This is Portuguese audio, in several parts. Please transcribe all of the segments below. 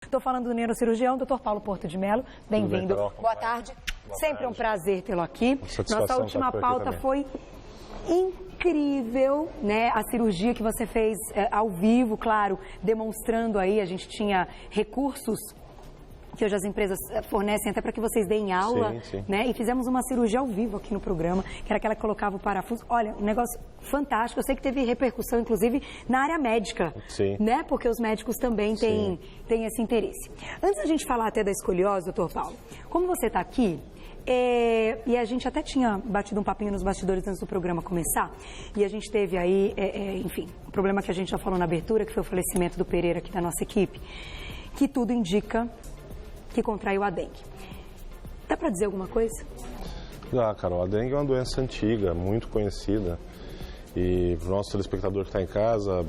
Estou falando do neurocirurgião, Dr. Paulo Porto de Mello. Bem-vindo. Boa tarde. Sempre um prazer tê-lo aqui. Nossa última pauta foi incrível, né? A cirurgia que você fez ao vivo, claro, demonstrando aí, a gente tinha recursos que hoje as empresas fornecem até para que vocês deem aula, sim. Né? E fizemos uma cirurgia ao vivo aqui no programa, que era aquela que colocava o parafuso. Olha, um negócio fantástico. Eu sei que teve repercussão, inclusive, na área médica, sim. Né? Porque os médicos também têm esse interesse. Antes da gente falar até da escoliose, doutor Paulo, como você está aqui, e a gente até tinha batido um papinho nos bastidores antes do programa começar, e a gente teve aí, enfim, o problema que a gente já falou na abertura, que foi o falecimento do Pereira aqui da nossa equipe, que tudo indica que contraiu a dengue. Dá para dizer alguma coisa? Dá, Carol. A dengue é uma doença antiga, muito conhecida. E para o nosso telespectador que está em casa,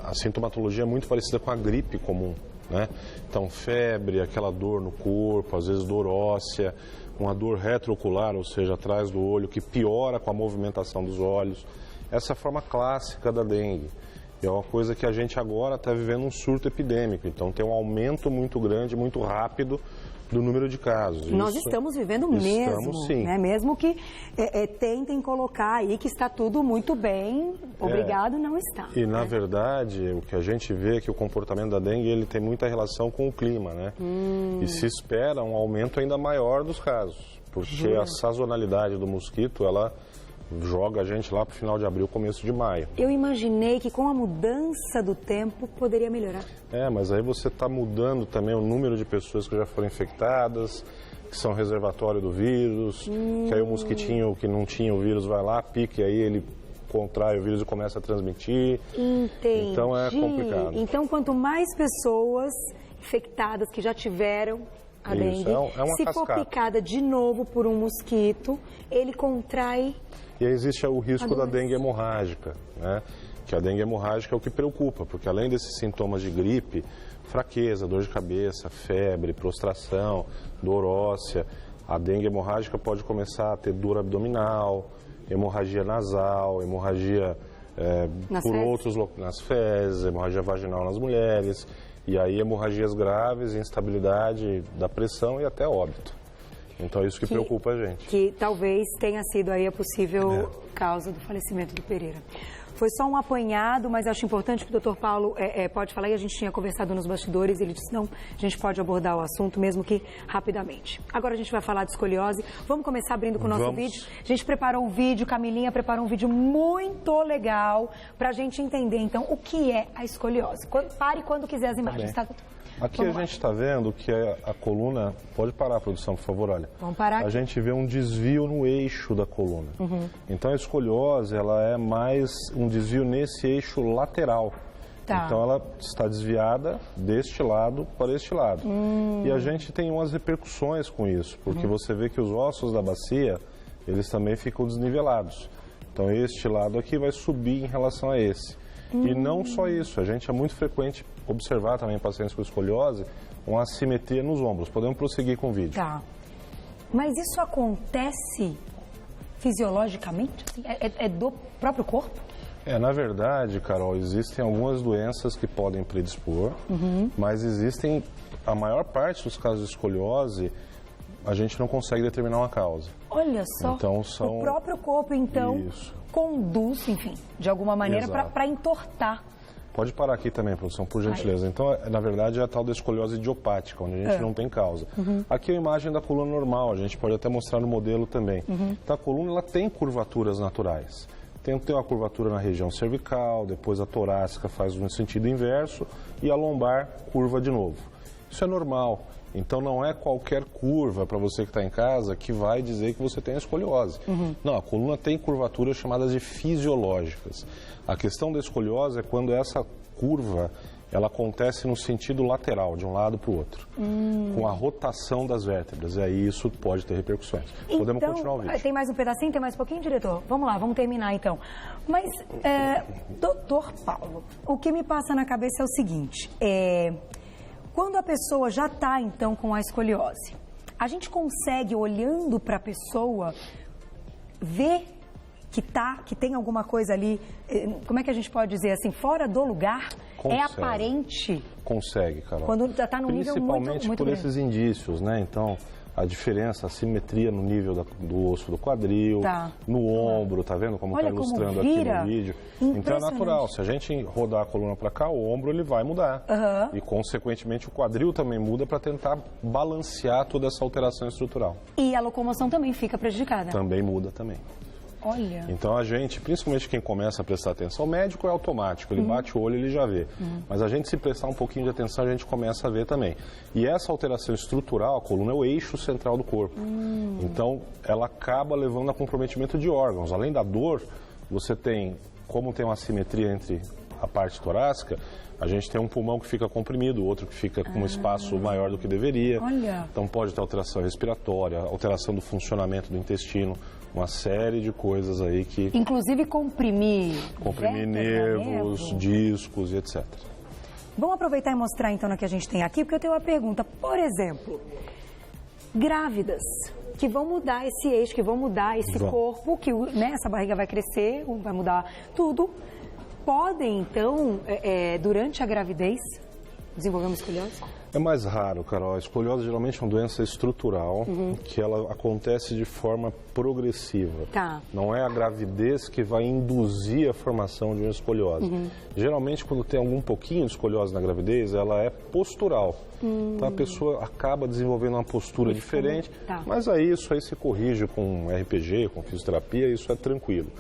a sintomatologia é muito parecida com a gripe comum, né? Então, febre, aquela dor no corpo, às vezes dor óssea, uma dor retroocular, ou seja, atrás do olho, que piora com a movimentação dos olhos. Essa é a forma clássica da dengue. E é uma coisa que a gente agora está vivendo um surto epidêmico. Então, tem um aumento muito grande, muito rápido do número de casos. Nós estamos vivendo mesmo, sim. Né? Mesmo que tentem colocar aí que está tudo muito bem, obrigado, não está. E, na verdade, o que a gente vê é que o comportamento da dengue ele tem muita relação com o clima, né? E se espera um aumento ainda maior dos casos, porque a sazonalidade do mosquito, ela joga a gente lá para o final de abril, começo de maio. Eu imaginei que com a mudança do tempo poderia melhorar. Mas aí você está mudando também o número de pessoas que já foram infectadas, que são reservatório do vírus, que aí o mosquitinho que não tinha o vírus vai lá, pica, e aí ele contrai o vírus e começa a transmitir. Entendi. Então é complicado. Então quanto mais pessoas infectadas que já tiveram a dengue, se for picada de novo por um mosquito, ele contrai. E aí existe o risco da dengue hemorrágica, né? Que a dengue hemorrágica é o que preocupa, porque além desses sintomas de gripe, fraqueza, dor de cabeça, febre, prostração, dor óssea, a dengue hemorrágica pode começar a ter dor abdominal, hemorragia nasal, hemorragia nas fezes, hemorragia vaginal nas mulheres, e aí hemorragias graves, instabilidade da pressão e até óbito. Então é isso que preocupa a gente. Que talvez tenha sido aí a possível causa do falecimento do Pereira. Foi só um apanhado, mas acho importante que o doutor Paulo pode falar, e a gente tinha conversado nos bastidores, ele disse, não, a gente pode abordar o assunto, mesmo que rapidamente. Agora a gente vai falar de escoliose. Vamos começar abrindo com o nosso vídeo. A gente preparou um vídeo, Camilinha preparou um vídeo muito legal para a gente entender, então, o que é a escoliose. Pare quando quiser as imagens, tá? Aqui a gente está vendo que a coluna... Pode parar, produção, por favor, olha. Vamos parar aqui. A gente vê um desvio no eixo da coluna. Então a escoliose, ela é mais um desvio nesse eixo lateral. Tá. Então ela está desviada deste lado para este lado. E a gente tem umas repercussões com isso, porque você vê que os ossos da bacia, eles também ficam desnivelados. Então este lado aqui vai subir em relação a esse. E não só isso, a gente é muito frequente observar também em pacientes com escoliose uma assimetria nos ombros. Podemos prosseguir com o vídeo. Tá. Mas isso acontece fisiologicamente? É do próprio corpo? Na verdade, Carol, existem algumas doenças que podem predispor, mas existem, a maior parte dos casos de escoliose, a gente não consegue determinar uma causa. Olha só, então, o próprio corpo, então, conduz, enfim, de alguma maneira para entortar. Pode parar aqui também, produção, por gentileza. Então, na verdade, é a tal da escoliose idiopática, onde a gente não tem causa. Aqui é a imagem da coluna normal, a gente pode até mostrar no modelo também. Então, a coluna ela tem curvaturas naturais. Tem uma curvatura na região cervical, depois a torácica faz um sentido inverso e a lombar curva de novo. Isso é normal. Então não é qualquer curva para você que está em casa que vai dizer que você tem escoliose. Não, a coluna tem curvaturas chamadas de fisiológicas. A questão da escoliose é quando essa curva ela acontece no sentido lateral, de um lado para o outro, com a rotação das vértebras, e aí isso pode ter repercussões. Então, podemos continuar o vídeo. Tem mais um pedacinho, tem mais um pouquinho, diretor? Vamos lá, vamos terminar então. Mas, doutor Paulo, o que me passa na cabeça é o seguinte, quando a pessoa já está, então, com a escoliose, a gente consegue, olhando para a pessoa, ver que tem alguma coisa ali, como é que a gente pode dizer assim, fora do lugar? Consegue. É aparente? Consegue, Carol. Quando já está num nível muito grande. Principalmente por esses indícios, né? Então, a diferença, a simetria no nível do osso do quadril, no ombro, tá vendo como está ilustrando aqui no vídeo? Então é natural, se a gente rodar a coluna para cá, o ombro ele vai mudar. E consequentemente o quadril também muda para tentar balancear toda essa alteração estrutural. E a locomoção também fica prejudicada? Também muda também. Olha. Então a gente, principalmente quem começa a prestar atenção, o médico é automático, ele bate o olho e ele já vê. Mas a gente, se prestar um pouquinho de atenção, a gente começa a ver também. E essa alteração estrutural, a coluna é o eixo central do corpo. Então ela acaba levando a comprometimento de órgãos. Além da dor, você tem, como tem uma assimetria entre a parte torácica, a gente tem um pulmão que fica comprimido, outro que fica com um espaço maior do que deveria. Olha. Então pode ter alteração respiratória, alteração do funcionamento do intestino, uma série de coisas aí que... Inclusive comprimir nervos, discos e etc. Vamos aproveitar e mostrar então o que a gente tem aqui, porque eu tenho uma pergunta. Por exemplo, grávidas que vão mudar esse eixo, que vão mudar esse corpo, que essa barriga vai crescer, vai mudar tudo. Podem, então, durante a gravidez, desenvolver uma escoliose? É mais raro, Carol. A escoliose geralmente é uma doença estrutural, que ela acontece de forma progressiva. Não é a gravidez que vai induzir a formação de uma escoliose. Geralmente, quando tem algum pouquinho de escoliose na gravidez, ela é postural. Então a pessoa acaba desenvolvendo uma postura diferente, mas aí isso aí se corrige com RPG, com fisioterapia, isso é tranquilo.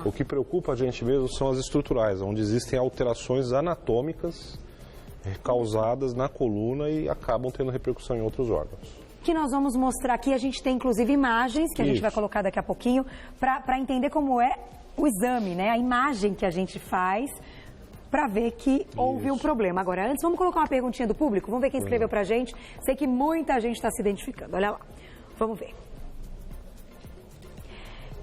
O que preocupa a gente mesmo são as estruturais, onde existem alterações anatômicas causadas na coluna e acabam tendo repercussão em outros órgãos. Que nós vamos mostrar aqui, a gente tem inclusive imagens que a gente vai colocar daqui a pouquinho para entender como é o exame, né? A imagem que a gente faz para ver que houve um problema. Agora, antes, vamos colocar uma perguntinha do público? Vamos ver quem escreveu para a gente. Sei que muita gente está se identificando. Olha lá. Vamos ver.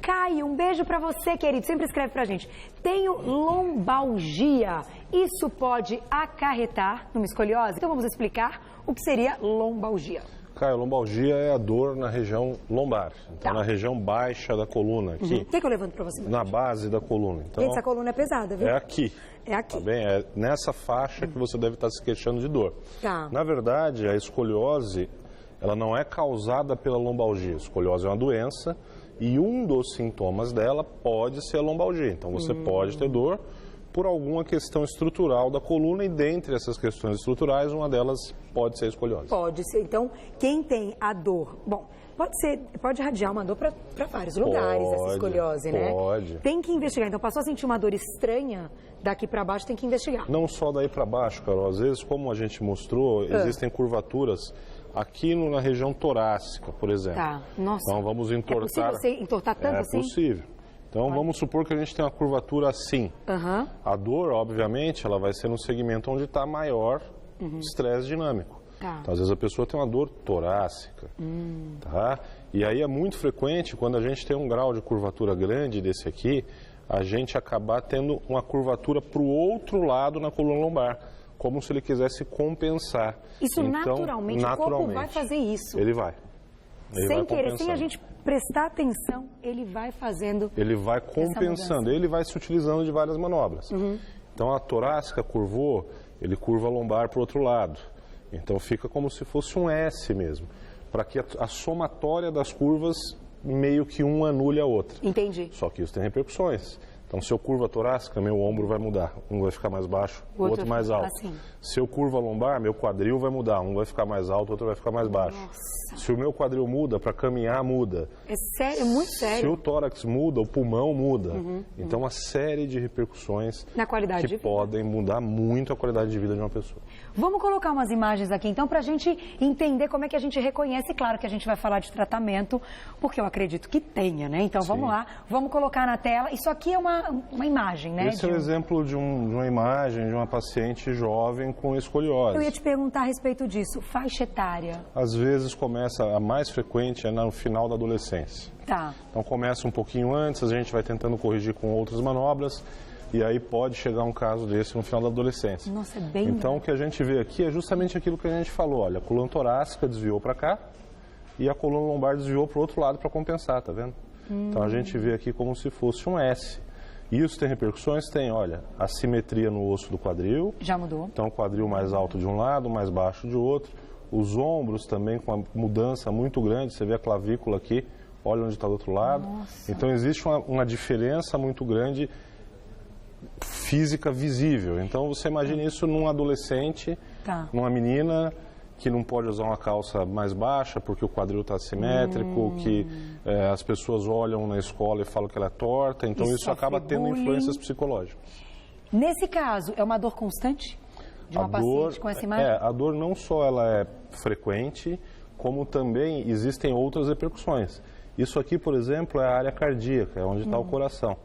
Caio, um beijo para você, querido. Sempre escreve pra gente. Tenho lombalgia. Isso pode acarretar numa escoliose? Então vamos explicar o que seria lombalgia. Caio, lombalgia é a dor na região lombar. Então, na região baixa da coluna. Aqui. O que eu levanto para você? Na base da coluna. Então, essa coluna é pesada, viu? É aqui. É aqui. Tá bem? É nessa faixa que você deve estar se queixando de dor. Na verdade, a escoliose, ela não é causada pela lombalgia. A escoliose é uma doença e um dos sintomas dela pode ser a lombalgia. Então, você pode ter dor por alguma questão estrutural da coluna e dentre essas questões estruturais, uma delas pode ser a escoliose. Pode ser. Então, quem tem a dor... Bom, pode irradiar uma dor para vários lugares, essa escoliose, né? Pode. Tem que investigar. Então, passou a sentir uma dor estranha, daqui para baixo tem que investigar. Não só daí para baixo, Carol. Às vezes, como a gente mostrou, existem curvaturas aqui na região torácica, por exemplo. Nossa. Então, vamos entortar... É possível você entortar tanto assim? É possível. Então, vamos supor que a gente tem uma curvatura assim. A dor, obviamente, ela vai ser no segmento onde está maior estresse dinâmico. Então, às vezes a pessoa tem uma dor torácica. E aí é muito frequente, quando a gente tem um grau de curvatura grande desse aqui, a gente acabar tendo uma curvatura para o outro lado na coluna lombar, como se ele quisesse compensar. Isso então, naturalmente, o corpo vai fazer isso? Ele vai. Sem querer, sem a gente prestar atenção, ele vai fazendo. Ele vai compensando, ele vai se utilizando de várias manobras. Então a torácica curvou, ele curva a lombar para o outro lado. Então fica como se fosse um S mesmo, para que a somatória das curvas meio que uma anule a outra. Entendi. Só que isso tem repercussões. Então, se eu curva a torácica, meu ombro vai mudar. Um vai ficar mais baixo, o outro mais alto. Se eu curva a lombar, meu quadril vai mudar. Um vai ficar mais alto, o outro vai ficar mais baixo. Se o meu quadril muda, para caminhar muda. É sério, é muito sério. Se o tórax muda, o pulmão muda. Então, uma série de repercussões na qualidade de vida, podem mudar muito a qualidade de vida de uma pessoa. Vamos colocar umas imagens aqui, então, para a gente entender como é que a gente reconhece. Claro que a gente vai falar de tratamento, porque eu acredito que tenha, né? Então, vamos lá, vamos colocar na tela. Isso aqui é uma imagem, né? Esse é um exemplo de uma imagem de uma paciente jovem com escoliose. Eu ia te perguntar a respeito disso. Faixa etária? Às vezes começa, a mais frequente é no final da adolescência. Então começa um pouquinho antes, a gente vai tentando corrigir com outras manobras. E aí pode chegar um caso desse no final da adolescência. Nossa, é bem... Então o que a gente vê aqui é justamente aquilo que a gente falou. Olha, a coluna torácica desviou para cá e a coluna lombar desviou para o outro lado para compensar, tá vendo? Então a gente vê aqui como se fosse um S. Isso tem repercussões? Tem, olha, a simetria no osso do quadril. Já mudou. Então o quadril mais alto de um lado, mais baixo de outro. Os ombros também com uma mudança muito grande, você vê a clavícula aqui, olha onde está do outro lado. Nossa. Então existe uma diferença muito grande física visível. Então você imagina isso num adolescente, numa menina que não pode usar uma calça mais baixa porque o quadril está assimétrico, que as pessoas olham na escola e falam que ela é torta, então isso acaba tendo influências psicológicas. Nesse caso, é uma dor constante de uma paciente com essa imagem? A dor não só ela é frequente, como também existem outras repercussões. Isso aqui, por exemplo, é a área cardíaca, é onde está o coração.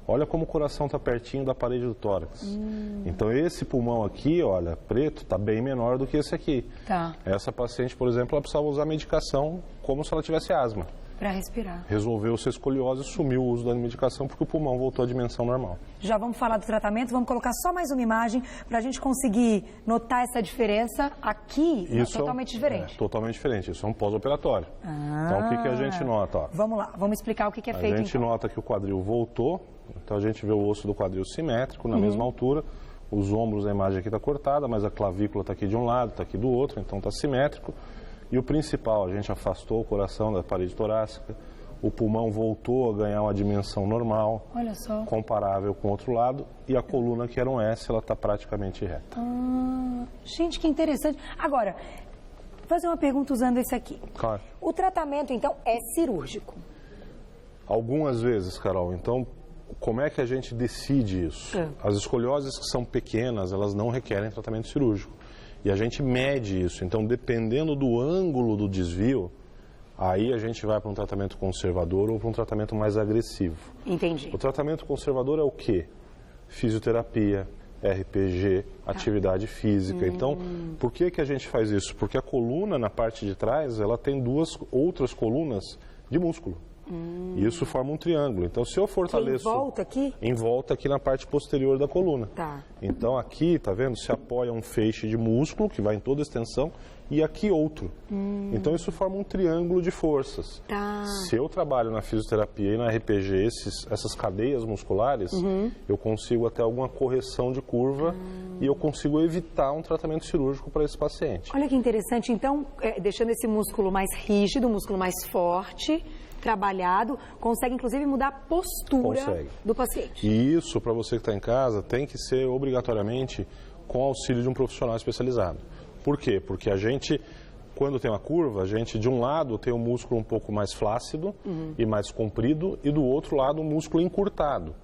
Olha como o coração está pertinho da parede do tórax. Então esse pulmão aqui, olha, preto, está bem menor do que esse aqui. Tá. Essa paciente, por exemplo, ela precisava usar medicação como se ela tivesse asma. Para respirar. Resolveu-se a escoliose, sumiu o uso da medicação porque o pulmão voltou à dimensão normal. Já vamos falar do tratamento, vamos colocar só mais uma imagem para a gente conseguir notar essa diferença. Aqui isso é totalmente diferente. É totalmente diferente, isso é um pós-operatório. Então o que a gente nota? Ó? Vamos lá, vamos explicar o que é feito. A gente nota que o quadril voltou, então a gente vê o osso do quadril simétrico, na mesma altura. Os ombros, a imagem aqui está cortada, mas a clavícula está aqui de um lado, está aqui do outro, então está simétrico. E o principal, a gente afastou o coração da parede torácica, o pulmão voltou a ganhar uma dimensão normal, olha só, comparável com o outro lado, e a coluna, que era um S, ela está praticamente reta. Gente, que interessante. Agora, vou fazer uma pergunta usando esse aqui. Claro. O tratamento, então, é cirúrgico? Algumas vezes, Carol. Então, como é que a gente decide isso? As escolioses que são pequenas, elas não requerem tratamento cirúrgico. E a gente mede isso. Então, dependendo do ângulo do desvio, aí a gente vai para um tratamento conservador ou para um tratamento mais agressivo. Entendi. O tratamento conservador é o quê? Fisioterapia, RPG, atividade física. Então, por que a gente faz isso? Porque a coluna, na parte de trás, ela tem duas outras colunas de músculo. E isso forma um triângulo. Então, se eu fortaleço... Em volta aqui? Em volta aqui na parte posterior da coluna. Tá. Então, aqui, tá vendo? Se apoia um feixe de músculo, que vai em toda a extensão, e aqui outro. Então, isso forma um triângulo de forças. Tá. Se eu trabalho na fisioterapia e na RPG, essas cadeias musculares, eu consigo até alguma correção de curva e eu consigo evitar um tratamento cirúrgico para esse paciente. Olha que interessante. Então, deixando esse músculo mais rígido, o músculo mais forte, trabalhado, consegue inclusive mudar a postura do paciente. E isso, para você que está em casa, tem que ser obrigatoriamente com auxílio de um profissional especializado. Por quê? Porque a gente, quando tem uma curva, a gente de um lado tem o músculo um pouco mais flácido e mais comprido e do outro lado o músculo encurtado.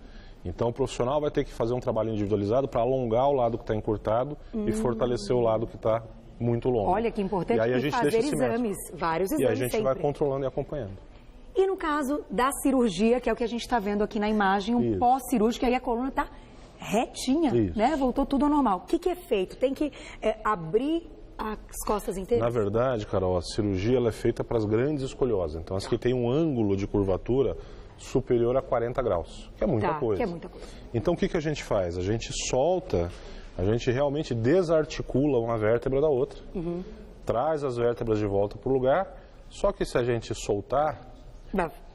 Então o profissional vai ter que fazer um trabalho individualizado para alongar o lado que está encurtado e fortalecer o lado que está muito longo. Olha que importante. E aí a gente fazer deixa exames, vários exames. E a gente sempre vai controlando e acompanhando. E no caso da cirurgia, que é o que a gente está vendo aqui na imagem, um pós-cirúrgico, aí a coluna está retinha, né? Voltou tudo ao normal. O que é feito? Tem que abrir as costas inteiras? Na verdade, Carol, a cirurgia ela é feita para as grandes escolioses. Então, as que têm um ângulo de curvatura superior a 40 graus, que é muita coisa. Que é muita coisa. Então, o que a gente faz? A gente solta, a gente realmente desarticula uma vértebra da outra, traz as vértebras de volta para o lugar, só que se a gente soltar,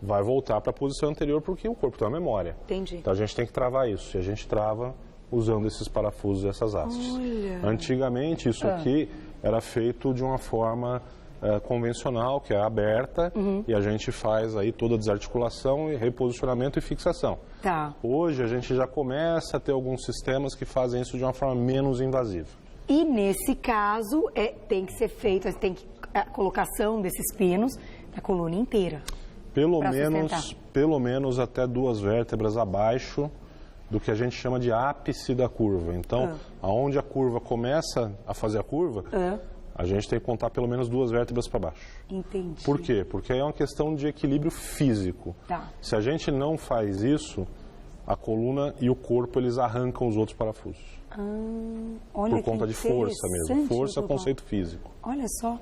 vai voltar para a posição anterior porque o corpo tem uma memória. Entendi. Então a gente tem que travar isso. E a gente trava usando esses parafusos e essas hastes. Olha. Antigamente isso aqui era feito de uma forma convencional, que é aberta, e a gente faz aí toda a desarticulação, e reposicionamento e fixação. Tá. Hoje a gente já começa a ter alguns sistemas que fazem isso de uma forma menos invasiva. E nesse caso tem que ser feita a colocação desses pinos na coluna inteira. Pelo menos até 2 vértebras abaixo do que a gente chama de ápice da curva. Então, aonde a curva começa a fazer a curva, a gente tem que contar pelo menos 2 vértebras para baixo. Entendi. Por quê? Porque aí é uma questão de equilíbrio físico. Tá. Se a gente não faz isso, a coluna e o corpo, eles arrancam os outros parafusos. Olha, por conta de força mesmo. Força é conceito físico. Olha só.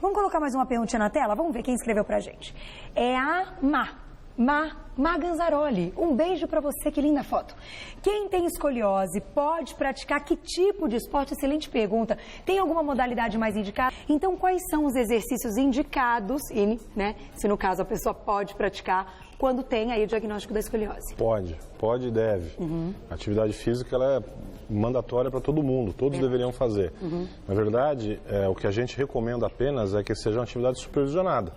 Vamos colocar mais uma perguntinha na tela? Vamos ver quem escreveu pra gente. É a Má. Má Ganzaroli, um beijo para você, que linda foto. Quem tem escoliose pode praticar que tipo de esporte? Excelente pergunta. Tem alguma modalidade mais indicada? Então, quais são os exercícios indicados, né? Se no caso a pessoa pode praticar quando tem aí o diagnóstico da escoliose? Pode e deve. A atividade física ela é mandatória para todo mundo, todos deveriam fazer. Na verdade, o que a gente recomenda apenas é que seja uma atividade supervisionada.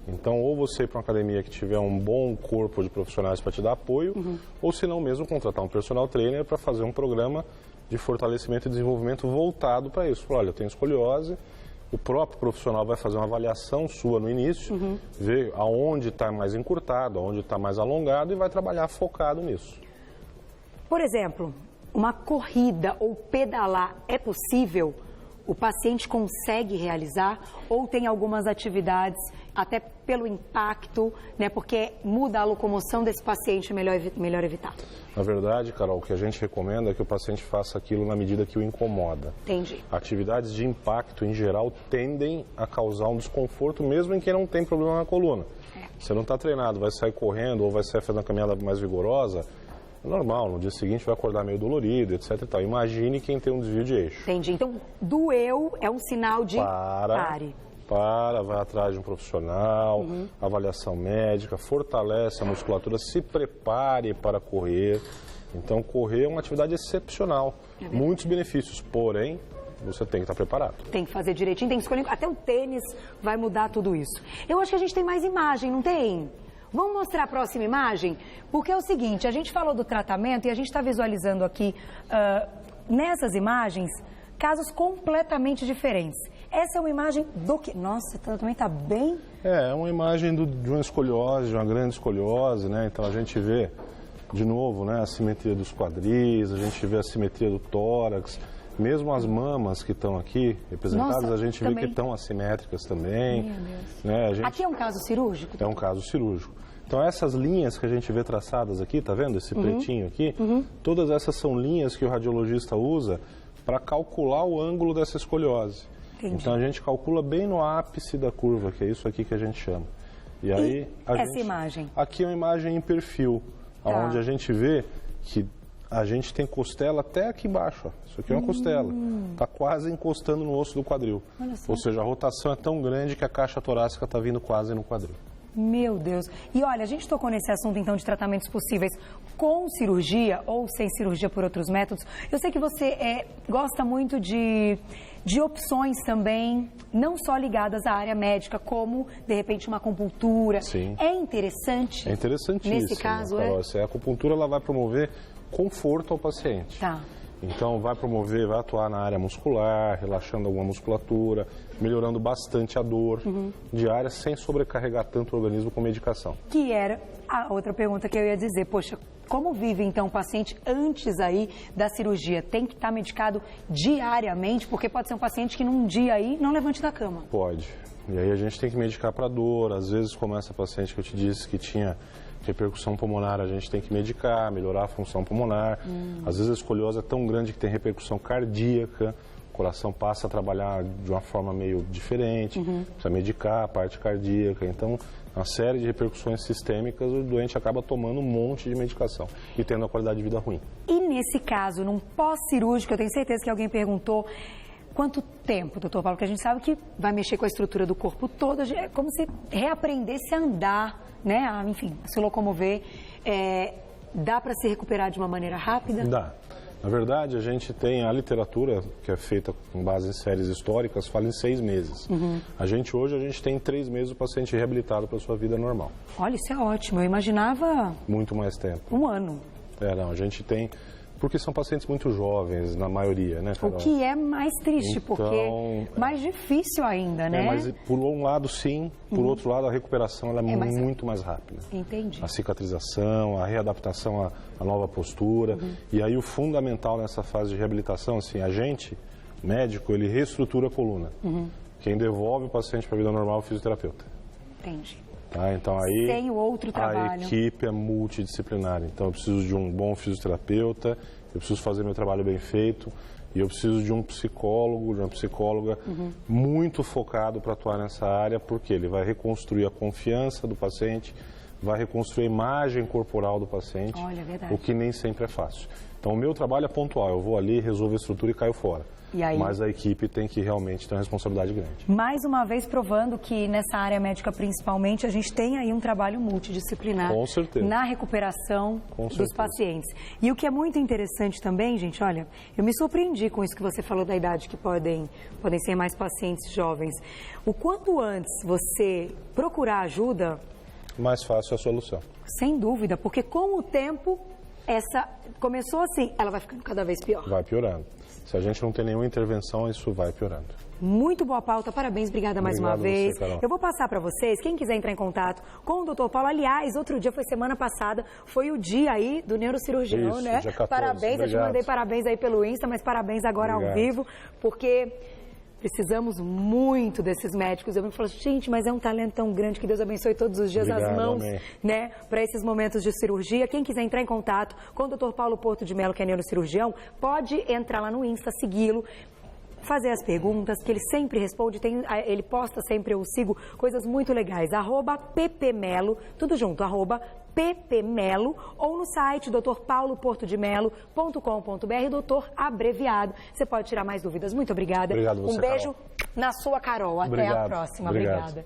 Então, ou você ir para uma academia que tiver um bom corpo de profissionais para te dar apoio, ou se não mesmo contratar um personal trainer para fazer um programa de fortalecimento e desenvolvimento voltado para isso. Olha, eu tenho escoliose, o próprio profissional vai fazer uma avaliação sua no início, ver aonde está mais encurtado, aonde está mais alongado e vai trabalhar focado nisso. Por exemplo, uma corrida ou pedalar é possível? O paciente consegue realizar ou tem algumas atividades, até pelo impacto, né, porque muda a locomoção desse paciente, melhor evitar? Na verdade, Carol, o que a gente recomenda é que o paciente faça aquilo na medida que o incomoda. Entendi. Atividades de impacto, em geral, tendem a causar um desconforto, mesmo em quem não tem problema na coluna. Você não está treinado, vai sair correndo ou vai sair fazendo uma caminhada mais vigorosa, é normal, no dia seguinte vai acordar meio dolorido, etc e tal. Imagine quem tem um desvio de eixo. Entendi. Então, doeu é um sinal de pare. Vai atrás de um profissional, avaliação médica, fortalece a musculatura, se prepare para correr. Então, correr é uma atividade excepcional, muitos benefícios, porém, você tem que estar preparado. Tem que fazer direitinho, tem que escolher, até o tênis vai mudar tudo isso. Eu acho que a gente tem mais imagem, não tem? Vamos mostrar a próxima imagem? Porque é o seguinte, a gente falou do tratamento e a gente está visualizando aqui, nessas imagens, casos completamente diferentes. Essa é uma imagem do que... Nossa, também está bem... É uma imagem de uma escoliose, de uma grande escoliose, né? Então a gente vê, de novo, né, a simetria dos quadris, a gente vê a simetria do tórax, mesmo as mamas que estão aqui representadas, a gente vê que estão assimétricas também. Meu Deus. Né? Aqui é um caso cirúrgico? É um caso cirúrgico. Então essas linhas que a gente vê traçadas aqui, tá vendo esse pretinho aqui? Todas essas são linhas que o radiologista usa para calcular o ângulo dessa escoliose. Entendi. Então a gente calcula bem no ápice da curva, que é isso aqui que a gente chama. E aí essa imagem? Aqui é uma imagem em perfil, onde a gente vê que a gente tem costela até aqui embaixo. Ó. Isso aqui é uma costela. Está quase encostando no osso do quadril. Ou seja, a rotação é tão grande que a caixa torácica está vindo quase no quadril. Meu Deus. E olha, a gente tocou nesse assunto, então, de tratamentos possíveis com cirurgia ou sem cirurgia por outros métodos. Eu sei que você gosta muito de opções também, não só ligadas à área médica, como, de repente, uma acupuntura. Sim. É interessante? É interessantíssimo. Nesse caso, Carol, a acupuntura ela vai promover conforto ao paciente. Tá. Então, vai atuar na área muscular, relaxando alguma musculatura, melhorando bastante a dor diária, sem sobrecarregar tanto o organismo com medicação. Que era a outra pergunta que eu ia dizer. Poxa, como vive, então, o paciente antes aí da cirurgia? Tem que estar medicado diariamente? Porque pode ser um paciente que num dia aí não levante da cama. Pode. E aí a gente tem que medicar para dor. Às vezes, como essa paciente que eu te disse que tinha repercussão pulmonar, a gente tem que medicar, melhorar a função pulmonar. Às vezes a escoliose é tão grande que tem repercussão cardíaca, o coração passa a trabalhar de uma forma meio diferente, precisa medicar a parte cardíaca. Então, uma série de repercussões sistêmicas, o doente acaba tomando um monte de medicação e tendo uma qualidade de vida ruim. E nesse caso, num pós-cirúrgico, eu tenho certeza que alguém perguntou, quanto tempo, doutor Paulo? Porque a gente sabe que vai mexer com a estrutura do corpo todo, é como se reaprendesse a andar, né? Enfim, se locomover. Dá para se recuperar de uma maneira rápida? Dá. Na verdade, a gente tem a literatura, que é feita com base em séries históricas, fala em 6 meses. Hoje, a gente tem 3 meses o paciente reabilitado para a sua vida normal. Olha, isso é ótimo. Eu imaginava... Muito mais tempo. 1 ano. Não, a gente tem... Porque são pacientes muito jovens, na maioria, né, Carol? O que é mais triste, então, porque mais difícil ainda, né? Mas por um lado, sim. Por outro lado, a recuperação ela é muito mais rápida. Entendi. A cicatrização, a readaptação à nova postura. E aí, o fundamental nessa fase de reabilitação, assim, a gente, médico, ele reestrutura a coluna. Quem devolve o paciente para a vida normal é o fisioterapeuta. Entendi. Tá, então aí sem o outro trabalho. A equipe é multidisciplinar. Então eu preciso de um bom fisioterapeuta, eu preciso fazer meu trabalho bem feito e eu preciso de um psicólogo, de uma psicóloga muito focado para atuar nessa área, porque ele vai reconstruir a confiança do paciente, vai reconstruir a imagem corporal do paciente, olha, verdade. O que nem sempre é fácil. Então, o meu trabalho é pontual, eu vou ali, resolvo a estrutura e caio fora. Mas a equipe tem que realmente ter uma responsabilidade grande. Mais uma vez provando que nessa área médica principalmente a gente tem aí um trabalho multidisciplinar. Com certeza. Na recuperação dos pacientes. E o que é muito interessante também, gente, olha, eu me surpreendi com isso que você falou da idade que podem ser mais pacientes jovens. O quanto antes você procurar ajuda... Mais fácil a solução. Sem dúvida, porque com o tempo, essa começou assim, ela vai ficando cada vez pior. Vai piorando. Se a gente não tem nenhuma intervenção, isso vai piorando. Muito boa pauta, parabéns, obrigada mais uma vez. Eu vou passar para vocês, quem quiser entrar em contato com o Dr. Paulo, aliás, outro dia foi semana passada, foi o dia aí do neurocirurgião, isso, né? Dia 14, parabéns, obrigado. Eu te mandei parabéns aí pelo Insta, mas parabéns agora ao vivo, porque... Precisamos muito desses médicos. Eu me falo, gente, mas é um talento tão grande, que Deus abençoe todos os dias as mãos, né, para esses momentos de cirurgia. Quem quiser entrar em contato com o Dr. Paulo Porto de Mello, que é neurocirurgião, pode entrar lá no Insta, segui-lo, fazer as perguntas, que ele sempre responde, ele posta sempre, eu sigo, coisas muito legais. @ppmelo, tudo junto, @ppmelo, ou no site drpauloportodemelo.com.br, doutor abreviado. Você ppode tirar mais dúvidas. Muito obrigada. Obrigado você, um beijo Carol. na sua Carol. Até a próxima. Obrigada.